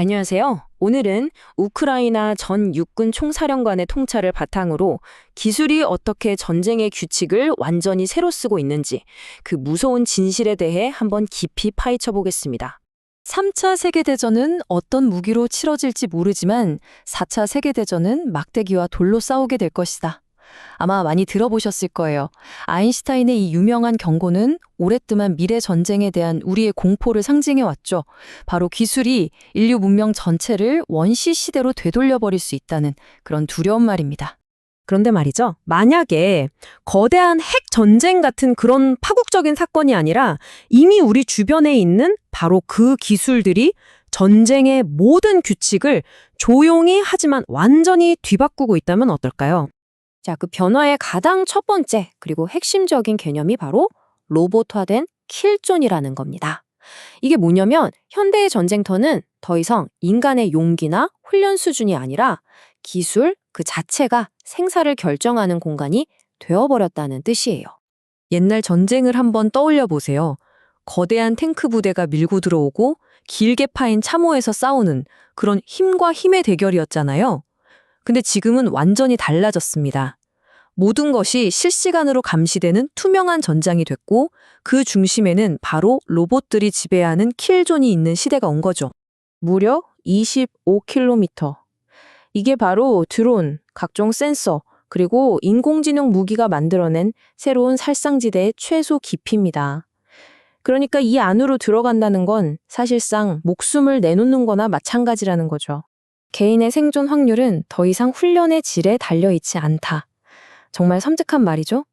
안녕하세요. 오늘은 우크라이나 전 육군 총사령관의 통찰을 바탕으로 기술이 어떻게 전쟁의 규칙을 완전히 새로 쓰고 있는지 그 무서운 진실에 대해 한번 깊이 파헤쳐 보겠습니다. 3차 세계대전은 어떤 무기로 치러질지 모르지만 4차 세계대전은 막대기와 돌로 싸우게 될 것이다. 아마 많이 들어보셨을 거예요. 아인슈타인의 이 유명한 경고는 오랫동안 미래 전쟁에 대한 우리의 공포를 상징해 왔죠. 바로 기술이 인류 문명 전체를 원시 시대로 되돌려버릴 수 있다는 그런 두려운 말입니다. 그런데 말이죠. 만약에 거대한 핵 전쟁 같은 그런 파국적인 사건이 아니라 이미 우리 주변에 있는 바로 그 기술들이 전쟁의 모든 규칙을 조용히 하지만 완전히 뒤바꾸고 있다면 어떨까요? 자, 그 변화의 가장 첫 번째 그리고 핵심적인 개념이 바로 로봇화된 킬존이라는 겁니다. 이게 뭐냐면 현대의 전쟁터는 더 이상 인간의 용기나 훈련 수준이 아니라 기술 그 자체가 생사를 결정하는 공간이 되어버렸다는 뜻이에요. 옛날 전쟁을 한번 떠올려 보세요. 거대한 탱크 부대가 밀고 들어오고 길게 파인 참호에서 싸우는 그런 힘과 힘의 대결이었잖아요. 근데 지금은 완전히 달라졌습니다. 모든 것이 실시간으로 감시되는 투명한 전장이 됐고 그 중심에는 바로 로봇들이 지배하는 킬존이 있는 시대가 온 거죠. 무려 25km. 이게 바로 드론, 각종 센서, 그리고 인공지능 무기가 만들어낸 새로운 살상지대의 최소 깊이입니다. 그러니까 이 안으로 들어간다는 건 사실상 목숨을 내놓는 거나 마찬가지라는 거죠. 개인의 생존 확률은 더 이상 훈련의 질에 달려있지 않다. 정말 섬뜩한 말이죠?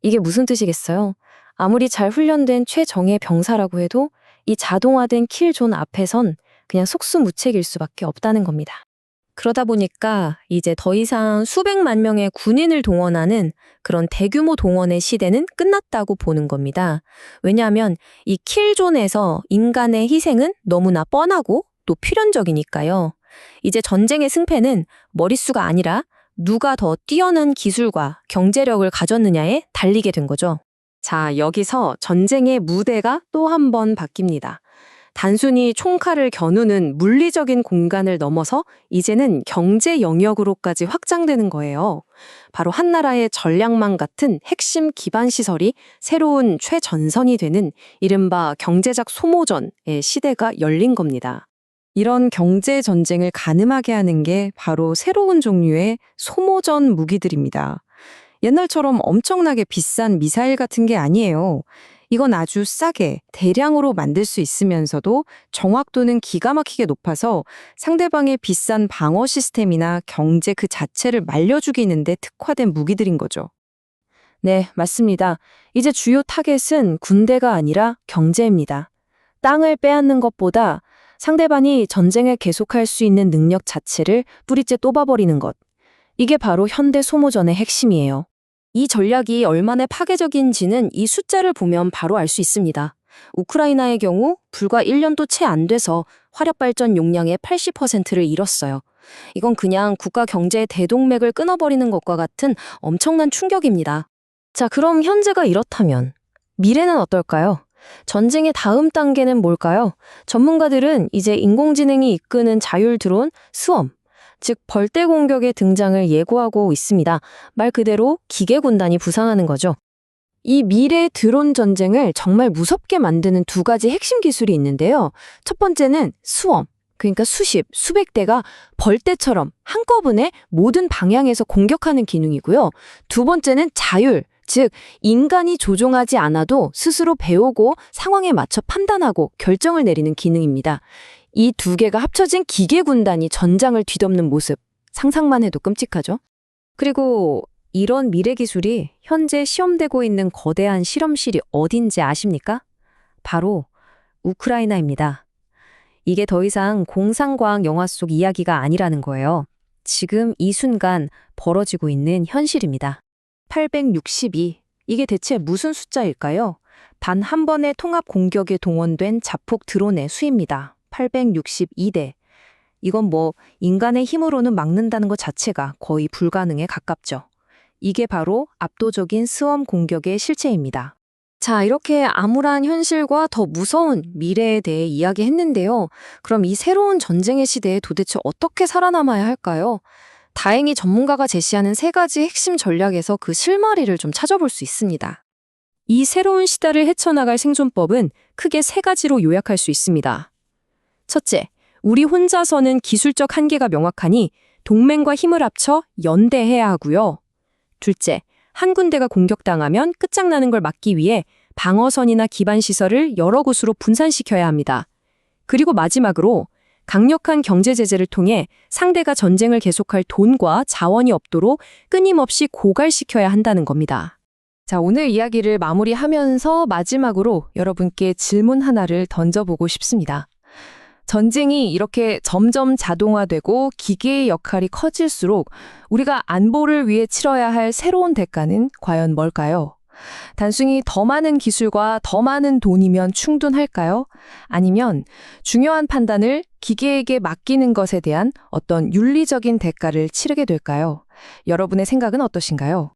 이게 무슨 뜻이겠어요? 아무리 잘 훈련된 최정예 병사라고 해도 이 자동화된 킬존 앞에선 그냥 속수무책일 수밖에 없다는 겁니다. 그러다 보니까 이제 더 이상 수백만 명의 군인을 동원하는 그런 대규모 동원의 시대는 끝났다고 보는 겁니다. 왜냐하면 이 킬존에서 인간의 희생은 너무나 뻔하고 또 필연적이니까요. 이제 전쟁의 승패는 머릿수가 아니라 누가 더 뛰어난 기술과 경제력을 가졌느냐에 달리게 된 거죠. 자, 여기서 전쟁의 무대가 또 한 번 바뀝니다. 단순히 총칼을 겨누는 물리적인 공간을 넘어서 이제는 경제 영역으로까지 확장되는 거예요. 바로 한 나라의 전략망 같은 핵심 기반 시설이 새로운 최전선이 되는 이른바 경제적 소모전의 시대가 열린 겁니다. 이런 경제 전쟁을 가늠하게 하는 게 바로 새로운 종류의 소모전 무기들입니다. 옛날처럼 엄청나게 비싼 미사일 같은 게 아니에요. 이건 아주 싸게 대량으로 만들 수 있으면서도 정확도는 기가 막히게 높아서 상대방의 비싼 방어 시스템이나 경제 그 자체를 말려죽이는 데 특화된 무기들인 거죠. 네, 맞습니다. 이제 주요 타겟은 군대가 아니라 경제입니다. 땅을 빼앗는 것보다 상대방이 전쟁을 계속할 수 있는 능력 자체를 뿌리째 뽑아버리는 것. 이게 바로 현대 소모전의 핵심이에요. 이 전략이 얼마나 파괴적인지는 이 숫자를 보면 바로 알 수 있습니다. 우크라이나의 경우 불과 1년도 채 안 돼서 화력 발전 용량의 80%를 잃었어요. 이건 그냥 국가 경제의 대동맥을 끊어버리는 것과 같은 엄청난 충격입니다. 자, 그럼 현재가 이렇다면 미래는 어떨까요? 전쟁의 다음 단계는 뭘까요? 전문가들은 이제 인공지능이 이끄는 자율 드론 스웜, 즉 벌떼 공격의 등장을 예고하고 있습니다. 말 그대로 기계 군단이 부상하는 거죠. 이 미래 드론 전쟁을 정말 무섭게 만드는 두 가지 핵심 기술이 있는데요. 첫 번째는 스웜, 그러니까 수십, 수백 대가 벌떼처럼 한꺼번에 모든 방향에서 공격하는 기능이고요. 두 번째는 자율, 즉 인간이 조종하지 않아도 스스로 배우고 상황에 맞춰 판단하고 결정을 내리는 기능입니다. 이 두 개가 합쳐진 기계 군단이 전장을 뒤덮는 모습, 상상만 해도 끔찍하죠? 그리고 이런 미래 기술이 현재 시험되고 있는 거대한 실험실이 어딘지 아십니까? 바로 우크라이나입니다. 이게 더 이상 공상과학 영화 속 이야기가 아니라는 거예요. 지금 이 순간 벌어지고 있는 현실입니다. 862. 이게 대체 무슨 숫자일까요? 단 한 번의 통합 공격에 동원된 자폭 드론의 수입니다. 862대. 이건 인간의 힘으로는 막는다는 것 자체가 거의 불가능에 가깝죠. 이게 바로 압도적인 스웜 공격의 실체입니다. 자, 이렇게 암울한 현실과 더 무서운 미래에 대해 이야기했는데요. 그럼 이 새로운 전쟁의 시대에 도대체 어떻게 살아남아야 할까요? 다행히 전문가가 제시하는 3가지 핵심 전략에서 그 실마리를 좀 찾아볼 수 있습니다. 이 새로운 시대를 헤쳐나갈 생존법은 크게 3가지로 요약할 수 있습니다. 첫째, 우리 혼자서는 기술적 한계가 명확하니 동맹과 힘을 합쳐 연대해야 하고요. 둘째, 한 군데가 공격당하면 끝장나는 걸 막기 위해 방어선이나 기반 시설을 여러 곳으로 분산시켜야 합니다. 그리고 마지막으로 강력한 경제 제재를 통해 상대가 전쟁을 계속할 돈과 자원이 없도록 끊임없이 고갈시켜야 한다는 겁니다. 자, 오늘 이야기를 마무리하면서 마지막으로 여러분께 질문 하나를 던져보고 싶습니다. 전쟁이 이렇게 점점 자동화되고 기계의 역할이 커질수록 우리가 안보를 위해 치러야 할 새로운 대가는 과연 뭘까요? 단순히 더 많은 기술과 더 많은 돈이면 충분할까요? 아니면 중요한 판단을 기계에게 맡기는 것에 대한 어떤 윤리적인 대가를 치르게 될까요? 여러분의 생각은 어떠신가요?